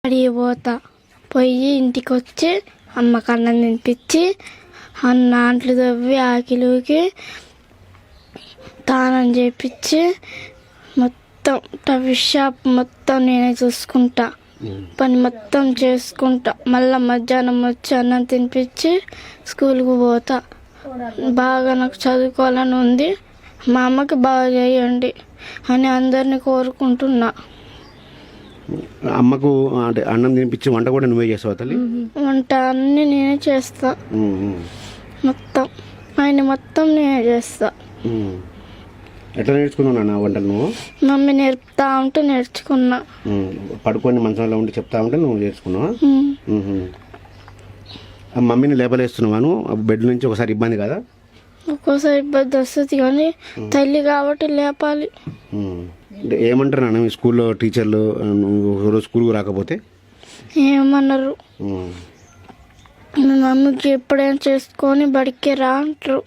అడిగి పోతా, పోయి ఇంటికి వచ్చి అమ్మకి అన్నం తినిపించి అన్న అంట్లు తవ్వి ఆకిలికి తానం చేపించి మొత్తం టవీ షాప్ మొత్తం నేనే చూసుకుంటా, పని మొత్తం చేసుకుంటా. మళ్ళీ మధ్యాహ్నం వచ్చి అన్నం తినిపించి స్కూల్కి పోతా. బాగా నాకు చదువుకోవాలని ఉంది, మా అమ్మకి బాగా చేయండి అని అందరినీ కోరుకుంటున్నా. అమ్మకు అంటే అన్నం తినిపించి వంట కూడా నువ్వే చేస్తావా తల్లి? వంట అన్నీ నేనే చేస్తా, మొత్తం ఆయన మొత్తం నేనే చేస్తా. ఎట్లా నేర్చుకున్నావు నాన్న వంటలు నువ్వు? మమ్మీ నేర్పుతా ఉంటే నేర్చుకున్నా. పడుకొని మంచంలో ఉండి చెప్తా ఉంటే నువ్వు నేర్చుకున్నావా? మమ్మీని లేపలేస్తున్నావాను బెడ్ నుంచి? ఒకసారి ఇబ్బంది కదా? ఒక్కోసారి ఇబ్బంది వస్తుంది, కానీ తల్లి కాబట్టి లేపాలి. ఏమంటారు నాన్న మీ స్కూల్లో టీచర్లు రోజు స్కూల్కి రాకపోతే? ఏమన్నారు, మీ మమ్మీకి ఎప్పుడైనా చేసుకొని బడికి రా అంటారు.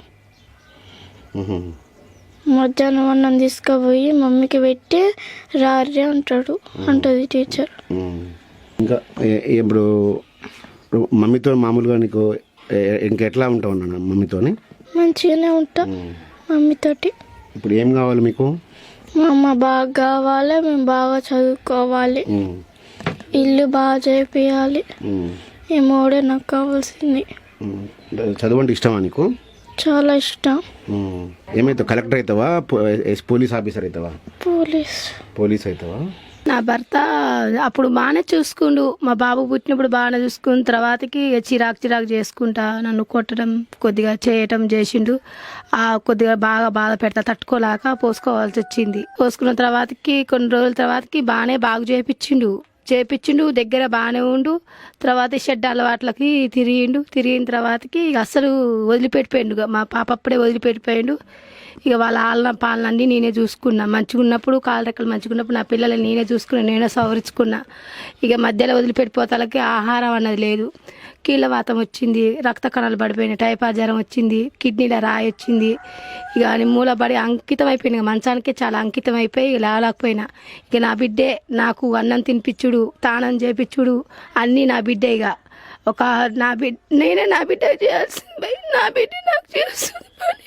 మధ్యాహ్నం అన్నం తీసుకుపోయి మమ్మీకి పెట్టి రారి అంటాడు అంటది టీచర్. ఇంకా ఇప్పుడు మమ్మీతో మామూలుగా నీకు ఇంకెట్లా ఉంటావు నాన్న మమ్మీతోని? మంచిగానే ఉంటా మమ్మీతోటి. ఇప్పుడు ఏం కావాలి మీకు? మా అమ్మ బాగా కావాలి, మేము బాగా చదువుకోవాలి, ఇల్లు బాగా చేపియాలి. ఈ మూడే నాకు కావాల్సింది. చదువు అంటే ఇష్టమా నీకు? చాలా ఇష్టం. ఏమైతావు? కలెక్టర్ అవుతావా, పోలీస్ ఆఫీసర్ అవుతావా? పోలీస్ అవుతావా? నా భర్త అప్పుడు బాగానే చూసుకుండు, మా బాబు పుట్టినప్పుడు బాగానే చూసుకున్న తర్వాతకి చిరాకు చేసుకుంటా నన్ను కొట్టడం కొద్దిగా చేయటం చేసిండు. కొద్దిగా బాగా బాధ పెడతా తట్టుకోలేక పోసుకోవాల్సి వచ్చింది. పోసుకున్న తర్వాతకి కొన్ని రోజుల తర్వాతకి బాగా చేపించిండు దగ్గర బాగానే ఉండు. తర్వాత చెడ్డ అలవాట్లకి తిరిగిన తర్వాతకి ఇక అస్సలు వదిలిపెట్టిపోయిండు. మా పాప అప్పుడే వదిలిపెట్టిపోయిండు. ఇక వాళ్ళ ఆలన పాలనన్నీ నేనే చూసుకున్నా. మంచిగా ఉన్నప్పుడు కాలు రెక్కలు మంచిగా ఉన్నప్పుడు నా పిల్లల్ని నేనే చూసుకున్నా, నేనే సవరించుకున్నా. ఇక మధ్యలో వదిలిపెట్టిపోతాలకి ఆహారం అన్నది లేదు. కీళ్ళవాతం వచ్చింది, రక్త కణాలు పడిపోయినాయి, టైఫాయిడ్ జ్వరం వచ్చింది, కిడ్నీలో రాయి వచ్చింది. ఇక మూలబడి అంకితం అయిపోయింది. మంచానికే చాలా అంకితం అయిపోయి లేవలేకపోయినా. ఇక నా బిడ్డే నాకు అన్నం తినిపించుడు, తానం చేపించుడు అన్నీ నా బిడ్డే. ఇక నేనే నా బిడ్డ చేయాల్సింది. నా బిడ్డ నాకు చేస్తుంది పని,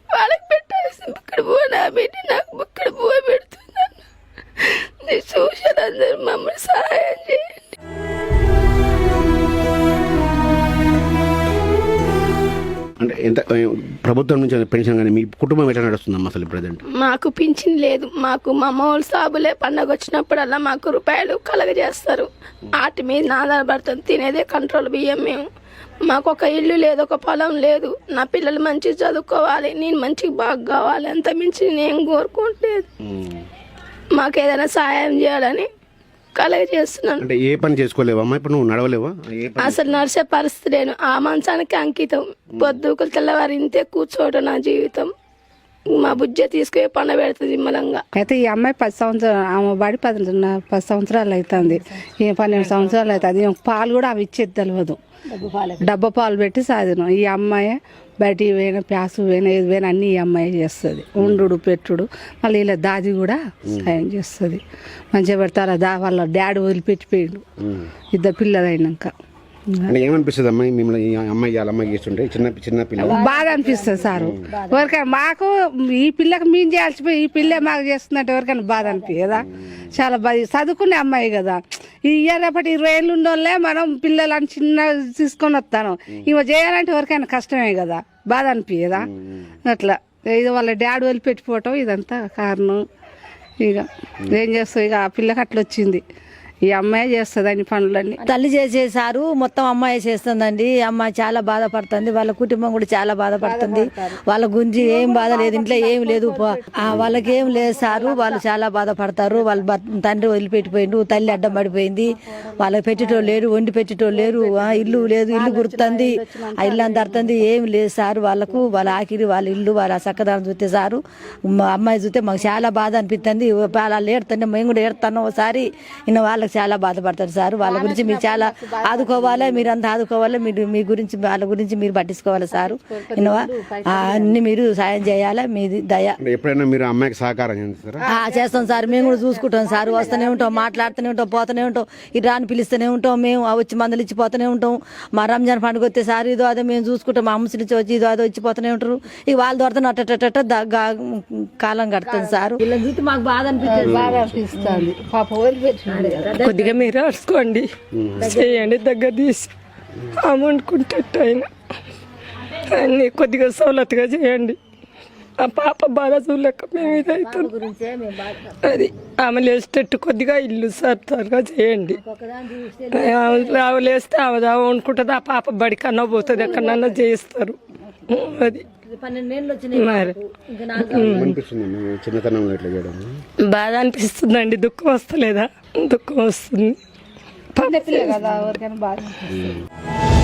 వాళ్ళకి పెట్టాల్సింది. ఇక్కడ పో నా బిడ్డ నాకు ఇక్కడ పో పెడుతున్నాను. నేను చూసాను, అందరూ మమ్మల్ని సహాయం చేయండి. అంటే ఎంత ప్రభుత్వం నుంచి పెన్షన్ కానీ మీ కుటుంబం ఎట్లా నడుస్తుందమ్మా అసలు ప్రజెంట్? మాకు పింఛన్ లేదు. మాకు మా మామూలు సాబులే పండగ వచ్చినప్పుడల్లా మాకు రూపాయలు కలగజేస్తారు. వాటి మీద ఆధారపడుతుంది. తినేదే కంట్రోల్ బియ్యం. మాకు ఒక ఇల్లు లేదు, ఒక పొలం లేదు. నా పిల్లలు మంచిగా చదువుకోవాలి, నేను మంచిగా బాగా కావాలి, అంత మించి నేను కోరుకోవట్లేదు. మాకు ఏదైనా సహాయం చేయాలని కలగజేస్తున్నాను. అంటే ఏ పని చేసుకోలేవమ్మా? ఇప్పుడు నువ్వు నడవలేవా? అసలు నడిచే పరిస్థితి లేను. ఆ మంచానికి అంకితం. పొద్దుకులు తెల్లవారు ఇంతే కూర్చోవడం నా జీవితం. మా బుజ్జ తీసుకుని పండ పెడుతుంది నిమ్మలంగా. అయితే ఈ అమ్మాయి 10 సంవత్సరాలు, ఆమె బడి 10 సంవత్సరాలు అవుతుంది, 12 సంవత్సరాలు అవుతుంది. పాలు కూడా అవి ఇచ్చేది తెలియదు, డబ్బా పాలు పెట్టి సాధినం. ఈ అమ్మాయి బయటికి పోయినా ప్యాసు పోయినా ఏది పోయినా అన్నీ ఈ అమ్మాయి చేస్తుంది. ఉండు పెట్టుడు, మళ్ళీ ఇలా దాది కూడా సాయం చేస్తుంది. మంచిగా పెడతారు. వాళ్ళ డాడీ వదిలిపెట్టిపోయిండు 2 పిల్లలు అయినాక. ఏమనిపిస్తుంది అమ్మాయి మిమ్మల్ని అమ్మాయి అమ్మాయి చేస్తుంటే? చిన్న పిల్ల బాధ అనిపిస్తుంది సారు. ఎవరికైనా మాకు ఈ పిల్లకి మేము చేయాల్సిపోయి ఈ పిల్ల మాకు చేస్తున్నట్టు ఎవరికైనా బాధ అనిపించదా? చాలా బాధ. చదువుకునే అమ్మాయి కదా, ఈ రేపటి 20 ఏళ్ళు ఉన్నోళ్ళే మనం పిల్లలని చిన్న తీసుకొని వస్తాను. ఇవ చేయాలంటే ఎవరికైనా కష్టమే కదా, బాధ అనిపించదా? అట్లా ఇది వాళ్ళ డాడీ వదిలిపెట్టిపోవటం ఇదంతా కారణం. ఇక ఏం చేస్తావు, ఇక ఆ పిల్లకి అట్లా వచ్చింది. ఈ అమ్మాయి చేస్తుంది అన్ని పనులన్నీ. తల్లి చేసేసారు, మొత్తం అమ్మాయి చేస్తుందండి. అమ్మాయి చాలా బాధపడుతుంది, వాళ్ళ కుటుంబం కూడా చాలా బాధపడుతుంది. వాళ్ళ గురించి ఏం బాధ లేదు, ఇంట్లో ఏం లేదు, వాళ్ళకి ఏం లేదు సారు. వాళ్ళు చాలా బాధపడతారు. వాళ్ళ తండ్రి వదిలిపెట్టిపోయిండు, తల్లి అడ్డం పడిపోయింది, వాళ్ళకి పెట్టేటోళ్ళు లేరు, వండి పెట్టేటోళ్ళు లేరు, ఇల్లు లేదు, ఇల్లు గుర్తుంది, ఆ ఇల్లు అంత అర్థంది, ఏం లేదు సారు. వాళ్ళకు వాళ్ళ ఆఖరి వాళ్ళ ఇల్లు వాళ్ళ చక్కదనం చూస్తే సారు. మా అమ్మాయి చూస్తే మాకు చాలా బాధ అనిపిస్తుంది. వాళ్ళు ఏడుతుంటే మేము కూడా ఏడుతున్నాం. ఒకసారి ఇన్న వాళ్ళకి వాళ్ళకి చాలా బాధపడతారు సార్. వాళ్ళ గురించి మీరు చాలా ఆదుకోవాలి, మీరంతా ఆదుకోవాలి. మీరు మీ గురించి వాళ్ళ గురించి మీరు పట్టించుకోవాలి సార్. వినవా అన్ని మీరు సాయం చేయాలి. మీది దయ. అంటే ఎప్పుడైనా మీరు అమ్మాయికి సహకారం చేస్తారా? చేస్తాం సార్. మేము కూడా చూసుకుంటాం సార్. వస్తూనే ఉంటాం, మాట్లాడుతూనే ఉంటాం, పోతూనే ఉంటాం. ఇటు రాని పిలుస్తూనే ఉంటాం. మేము వచ్చి మందులు ఇచ్చిపోతూనే ఉంటాం. మా రంజాన్ పండుగ వస్తే సార్ ఇదో అదే మేము చూసుకుంటాం. మా అమ్మ నుంచి వచ్చి ఇదో అదో ఇచ్చిపోతూనే ఉంటారు. ఇక వాళ్ళ దొరత అట్ట కాలం కడుతుంది సార్. వీళ్ళని చూస్తే మాకు బాధ అనిపిస్తుంది. బాగా అనిపిస్తుంది. పాప వదిలిపెట్టినాడు. కొద్దిగా మీరు అడుచుకోండి, చేయండి, దగ్గర తీసి అమ్ముకుంటైనా అన్ని కొద్దిగా సౌలతుగా చేయండి. ఆ పాప బాధ చూడలేక మేము ఇదవుతుంది. అది ఆమె లేచేటట్టు కొద్దిగా ఇల్లు సర్గా చేయండి. ఆమె లేస్తే ఆమె వండుకుంటుంది. ఆ పాప బడికన్నా పోతుంది, ఎక్కడన్నా చేయిస్తారు. అది మరి చిన్నతనంలో ఇట్లా చేయడం బాధ అనిపిస్తుందండి. దుఃఖం వస్తలేదా? దుఃఖం వస్తుంది. కదా ఎవరికైనా బాగా అనిపిస్తుంది.